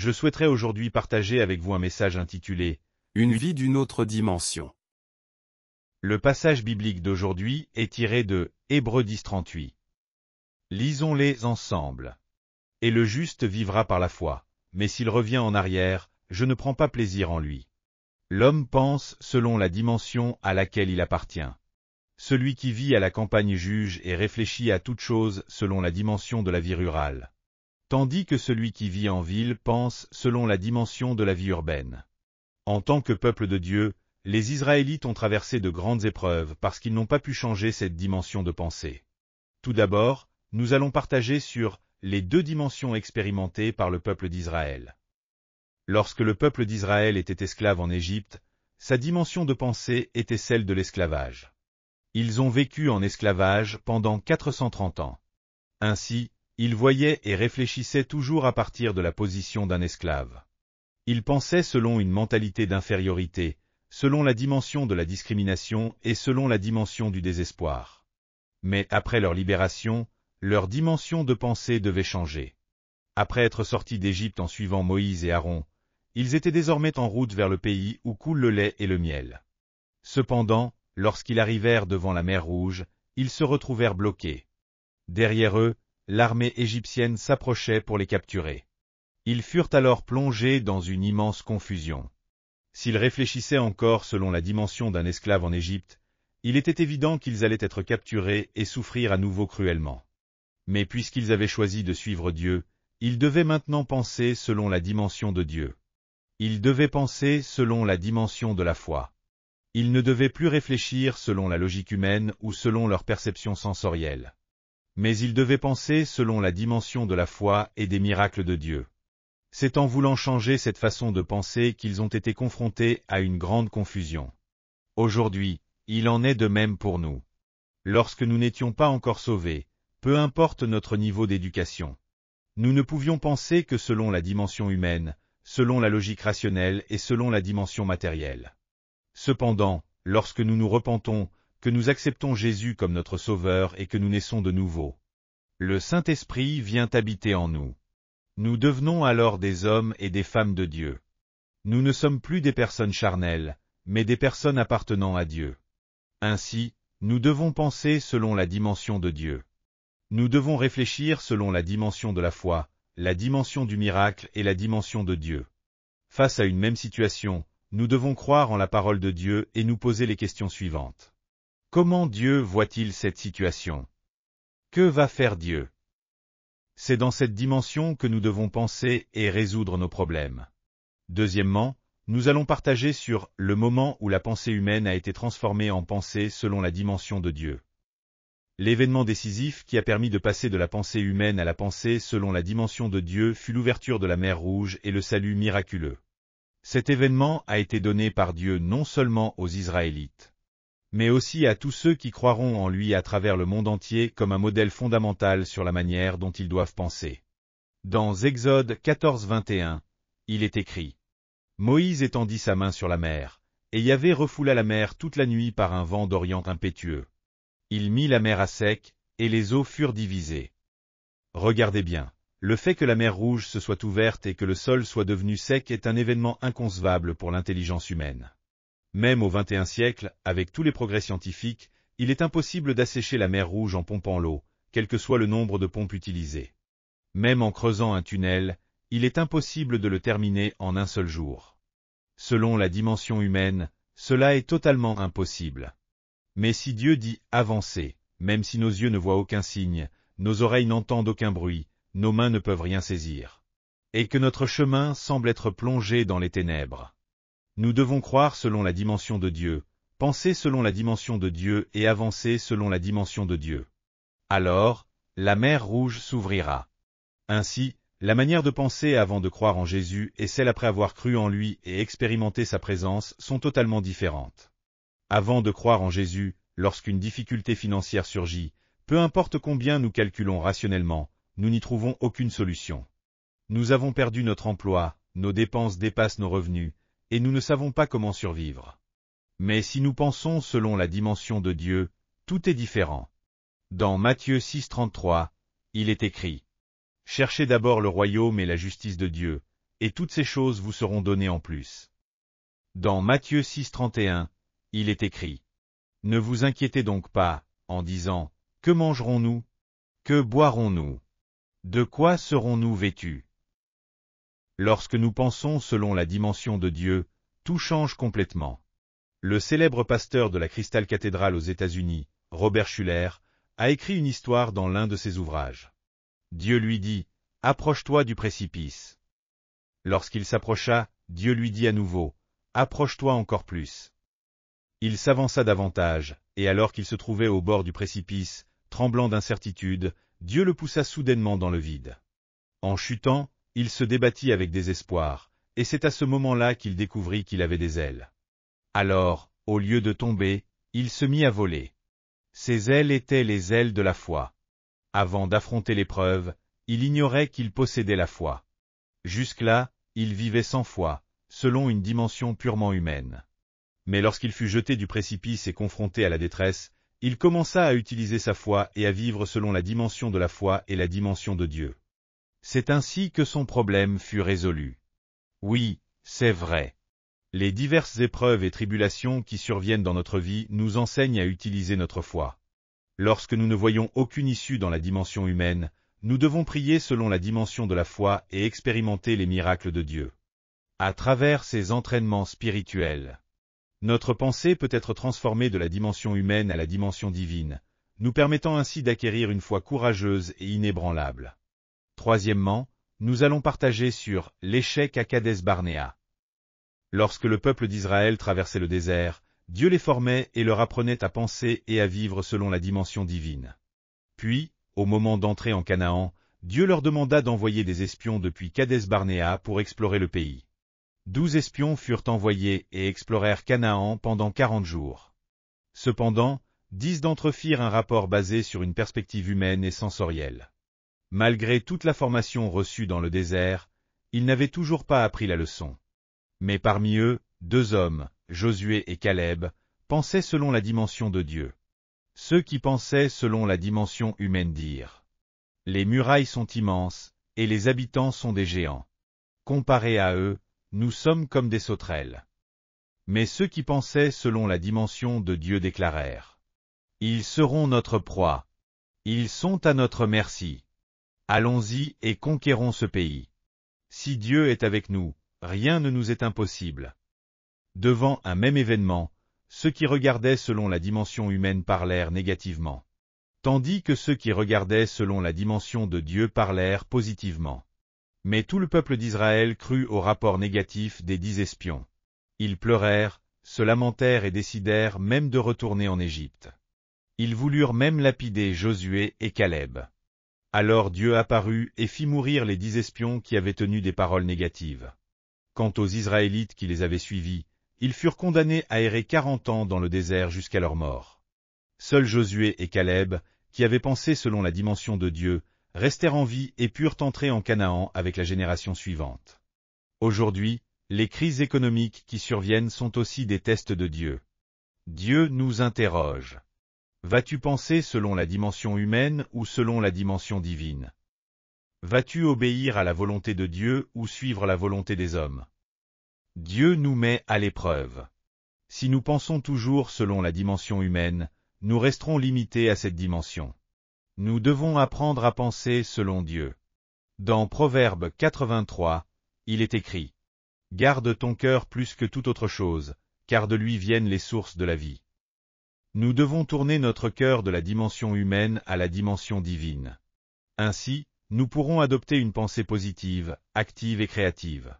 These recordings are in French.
Je souhaiterais aujourd'hui partager avec vous un message intitulé « Une vie d'une autre dimension ». Le passage biblique d'aujourd'hui est tiré de Hébreux 10:38. Lisons-les ensemble. « Et le juste vivra par la foi, mais s'il revient en arrière, je ne prends pas plaisir en lui. L'homme pense selon la dimension à laquelle il appartient. Celui qui vit à la campagne juge et réfléchit à toute chose selon la dimension de la vie rurale. Tandis que celui qui vit en ville pense selon la dimension de la vie urbaine. En tant que peuple de Dieu, les Israélites ont traversé de grandes épreuves parce qu'ils n'ont pas pu changer cette dimension de pensée. Tout d'abord, nous allons partager sur les deux dimensions expérimentées par le peuple d'Israël. Lorsque le peuple d'Israël était esclave en Égypte, sa dimension de pensée était celle de l'esclavage. Ils ont vécu en esclavage pendant 430 ans. Ainsi, ils voyaient et réfléchissaient toujours à partir de la position d'un esclave. Ils pensaient selon une mentalité d'infériorité, selon la dimension de la discrimination et selon la dimension du désespoir. Mais après leur libération, leur dimension de pensée devait changer. Après être sortis d'Égypte en suivant Moïse et Aaron, ils étaient désormais en route vers le pays où coule le lait et le miel. Cependant, lorsqu'ils arrivèrent devant la mer Rouge, ils se retrouvèrent bloqués. Derrière eux, l'armée égyptienne s'approchait pour les capturer. Ils furent alors plongés dans une immense confusion. S'ils réfléchissaient encore selon la dimension d'un esclave en Égypte, il était évident qu'ils allaient être capturés et souffrir à nouveau cruellement. Mais puisqu'ils avaient choisi de suivre Dieu, ils devaient maintenant penser selon la dimension de Dieu. Ils devaient penser selon la dimension de la foi. Ils ne devaient plus réfléchir selon la logique humaine ou selon leur perception sensorielle. Mais ils devaient penser selon la dimension de la foi et des miracles de Dieu. C'est en voulant changer cette façon de penser qu'ils ont été confrontés à une grande confusion. Aujourd'hui, il en est de même pour nous. Lorsque nous n'étions pas encore sauvés, peu importe notre niveau d'éducation, nous ne pouvions penser que selon la dimension humaine, selon la logique rationnelle et selon la dimension matérielle. Cependant, lorsque nous nous repentons, que nous acceptons Jésus comme notre Sauveur et que nous naissons de nouveau, le Saint-Esprit vient habiter en nous. Nous devenons alors des hommes et des femmes de Dieu. Nous ne sommes plus des personnes charnelles, mais des personnes appartenant à Dieu. Ainsi, nous devons penser selon la dimension de Dieu. Nous devons réfléchir selon la dimension de la foi, la dimension du miracle et la dimension de Dieu. Face à une même situation, nous devons croire en la parole de Dieu et nous poser les questions suivantes. Comment Dieu voit-il cette situation? Que va faire Dieu? C'est dans cette dimension que nous devons penser et résoudre nos problèmes. Deuxièmement, nous allons partager sur le moment où la pensée humaine a été transformée en pensée selon la dimension de Dieu. L'événement décisif qui a permis de passer de la pensée humaine à la pensée selon la dimension de Dieu fut l'ouverture de la mer Rouge et le salut miraculeux. Cet événement a été donné par Dieu non seulement aux Israélites, mais aussi à tous ceux qui croiront en lui à travers le monde entier comme un modèle fondamental sur la manière dont ils doivent penser. Dans Exode 14:21, il est écrit « Moïse étendit sa main sur la mer, et Yahvé refoula la mer toute la nuit par un vent d'Orient impétueux. Il mit la mer à sec, et les eaux furent divisées. » Regardez bien, le fait que la mer Rouge se soit ouverte et que le sol soit devenu sec est un événement inconcevable pour l'intelligence humaine. Même au XXIe siècle, avec tous les progrès scientifiques, il est impossible d'assécher la mer Rouge en pompant l'eau, quel que soit le nombre de pompes utilisées. Même en creusant un tunnel, il est impossible de le terminer en un seul jour. Selon la dimension humaine, cela est totalement impossible. Mais si Dieu dit « avancez », même si nos yeux ne voient aucun signe, nos oreilles n'entendent aucun bruit, nos mains ne peuvent rien saisir, et que notre chemin semble être plongé dans les ténèbres, nous devons croire selon la dimension de Dieu, penser selon la dimension de Dieu et avancer selon la dimension de Dieu. Alors, la mer Rouge s'ouvrira. Ainsi, la manière de penser avant de croire en Jésus et celle après avoir cru en lui et expérimenté sa présence sont totalement différentes. Avant de croire en Jésus, lorsqu'une difficulté financière surgit, peu importe combien nous calculons rationnellement, nous n'y trouvons aucune solution. Nous avons perdu notre emploi, nos dépenses dépassent nos revenus, et nous ne savons pas comment survivre. Mais si nous pensons selon la dimension de Dieu, tout est différent. Dans Matthieu 6:33, il est écrit « Cherchez d'abord le royaume et la justice de Dieu, et toutes ces choses vous seront données en plus. Dans Matthieu 6,31, il est écrit: Ne vous inquiétez donc pas, en disant, que mangerons-nous? Que boirons-nous? De quoi serons-nous vêtus? Lorsque nous pensons selon la dimension de Dieu, tout change complètement. Le célèbre pasteur de la Crystal Cathedral aux États-Unis, Robert Schuller, a écrit une histoire dans l'un de ses ouvrages. Dieu lui dit: Approche-toi du précipice. Lorsqu'il s'approcha, Dieu lui dit à nouveau: Approche-toi encore plus. Il s'avança davantage, et alors qu'il se trouvait au bord du précipice, tremblant d'incertitude, Dieu le poussa soudainement dans le vide. En chutant, il se débattit avec désespoir, et c'est à ce moment-là qu'il découvrit qu'il avait des ailes. Alors, au lieu de tomber, il se mit à voler. Ses ailes étaient les ailes de la foi. Avant d'affronter l'épreuve, il ignorait qu'il possédait la foi. Jusque-là, il vivait sans foi, selon une dimension purement humaine. Mais lorsqu'il fut jeté du précipice et confronté à la détresse, il commença à utiliser sa foi et à vivre selon la dimension de la foi et la dimension de Dieu. C'est ainsi que son problème fut résolu. Oui, c'est vrai. Les diverses épreuves et tribulations qui surviennent dans notre vie nous enseignent à utiliser notre foi. Lorsque nous ne voyons aucune issue dans la dimension humaine, nous devons prier selon la dimension de la foi et expérimenter les miracles de Dieu. À travers ces entraînements spirituels, notre pensée peut être transformée de la dimension humaine à la dimension divine, nous permettant ainsi d'acquérir une foi courageuse et inébranlable. Troisièmement, nous allons partager sur l'échec à Kadès Barnéa. Lorsque le peuple d'Israël traversait le désert, Dieu les formait et leur apprenait à penser et à vivre selon la dimension divine. Puis, au moment d'entrer en Canaan, Dieu leur demanda d'envoyer des espions depuis Kadès Barnéa pour explorer le pays. 12 espions furent envoyés et explorèrent Canaan pendant 40 jours. Cependant, 10 d'entre eux firent un rapport basé sur une perspective humaine et sensorielle. Malgré toute la formation reçue dans le désert, ils n'avaient toujours pas appris la leçon. Mais parmi eux, 2 hommes, Josué et Caleb, pensaient selon la dimension de Dieu. Ceux qui pensaient selon la dimension humaine dirent: Les murailles sont immenses, et les habitants sont des géants. Comparés à eux, nous sommes comme des sauterelles. Mais ceux qui pensaient selon la dimension de Dieu déclarèrent: Ils seront notre proie. Ils sont à notre merci. Allons-y et conquérons ce pays. Si Dieu est avec nous, rien ne nous est impossible. Devant un même événement, ceux qui regardaient selon la dimension humaine parlèrent négativement, tandis que ceux qui regardaient selon la dimension de Dieu parlèrent positivement. Mais tout le peuple d'Israël crut au rapport négatif des 10 espions. Ils pleurèrent, se lamentèrent et décidèrent même de retourner en Égypte. Ils voulurent même lapider Josué et Caleb. Alors Dieu apparut et fit mourir les 10 espions qui avaient tenu des paroles négatives. Quant aux Israélites qui les avaient suivis, ils furent condamnés à errer 40 ans dans le désert jusqu'à leur mort. Seuls Josué et Caleb, qui avaient pensé selon la dimension de Dieu, restèrent en vie et purent entrer en Canaan avec la génération suivante. Aujourd'hui, les crises économiques qui surviennent sont aussi des tests de Dieu. Dieu nous interroge. Vas-tu penser selon la dimension humaine ou selon la dimension divine? Vas-tu obéir à la volonté de Dieu ou suivre la volonté des hommes? Dieu nous met à l'épreuve. Si nous pensons toujours selon la dimension humaine, nous resterons limités à cette dimension. Nous devons apprendre à penser selon Dieu. Dans Proverbe 83, il est écrit: Garde ton cœur plus que toute autre chose, car de lui viennent les sources de la vie. Nous devons tourner notre cœur de la dimension humaine à la dimension divine. Ainsi, nous pourrons adopter une pensée positive, active et créative.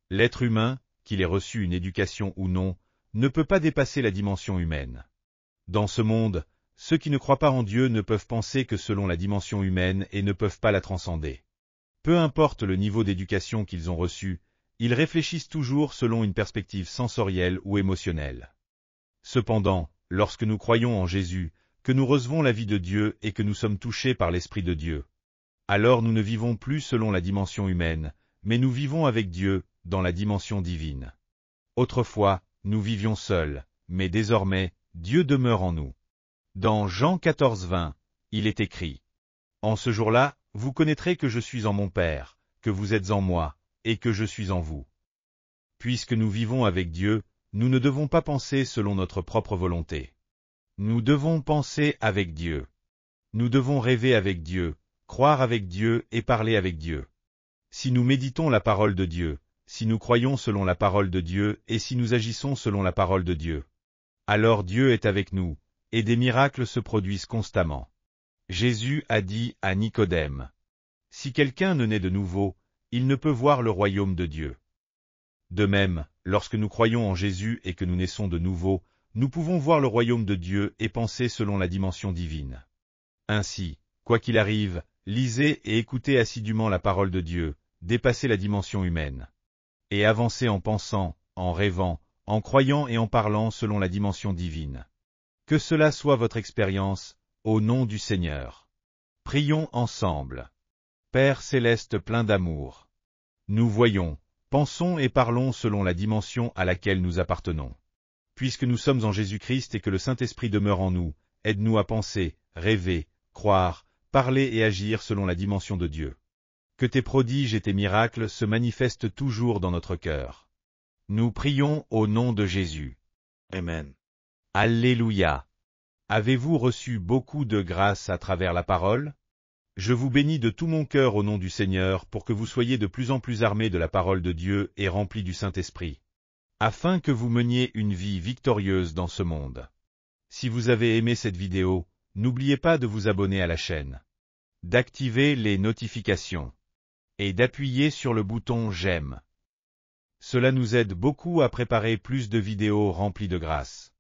L'être humain, qu'il ait reçu une éducation ou non, ne peut pas dépasser la dimension humaine. Dans ce monde, ceux qui ne croient pas en Dieu ne peuvent penser que selon la dimension humaine et ne peuvent pas la transcender. Peu importe le niveau d'éducation qu'ils ont reçu, ils réfléchissent toujours selon une perspective sensorielle ou émotionnelle. Cependant, lorsque nous croyons en Jésus, que nous recevons la vie de Dieu et que nous sommes touchés par l'Esprit de Dieu, alors nous ne vivons plus selon la dimension humaine, mais nous vivons avec Dieu, dans la dimension divine. Autrefois, nous vivions seuls, mais désormais, Dieu demeure en nous. Dans Jean 14:20, il est écrit: En ce jour-là, vous connaîtrez que je suis en mon Père, que vous êtes en moi, et que je suis en vous. Puisque nous vivons avec Dieu, nous ne devons pas penser selon notre propre volonté. Nous devons penser avec Dieu. Nous devons rêver avec Dieu, croire avec Dieu et parler avec Dieu. Si nous méditons la parole de Dieu, si nous croyons selon la parole de Dieu et si nous agissons selon la parole de Dieu, alors Dieu est avec nous, et des miracles se produisent constamment. Jésus a dit à Nicodème: « Si quelqu'un ne naît de nouveau, il ne peut voir le royaume de Dieu. » De même, lorsque nous croyons en Jésus et que nous naissons de nouveau, nous pouvons voir le royaume de Dieu et penser selon la dimension divine. Ainsi, quoi qu'il arrive, lisez et écoutez assidûment la parole de Dieu, dépassez la dimension humaine. Et avancez en pensant, en rêvant, en croyant et en parlant selon la dimension divine. Que cela soit votre expérience, au nom du Seigneur. Prions ensemble. Père céleste plein d'amour. Nous voyons, pensons et parlons selon la dimension à laquelle nous appartenons. Puisque nous sommes en Jésus-Christ et que le Saint-Esprit demeure en nous, aide-nous à penser, rêver, croire, parler et agir selon la dimension de Dieu. Que tes prodiges et tes miracles se manifestent toujours dans notre cœur. Nous prions au nom de Jésus. Amen. Alléluia. Avez-vous reçu beaucoup de grâce à travers la parole? Je vous bénis de tout mon cœur au nom du Seigneur pour que vous soyez de plus en plus armés de la parole de Dieu et remplis du Saint-Esprit, afin que vous meniez une vie victorieuse dans ce monde. Si vous avez aimé cette vidéo, n'oubliez pas de vous abonner à la chaîne, d'activer les notifications et d'appuyer sur le bouton j'aime. Cela nous aide beaucoup à préparer plus de vidéos remplies de grâce.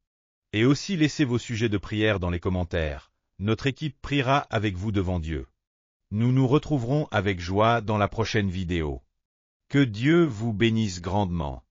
Et aussi laissez vos sujets de prière dans les commentaires. Notre équipe priera avec vous devant Dieu. Nous nous retrouverons avec joie dans la prochaine vidéo. Que Dieu vous bénisse grandement.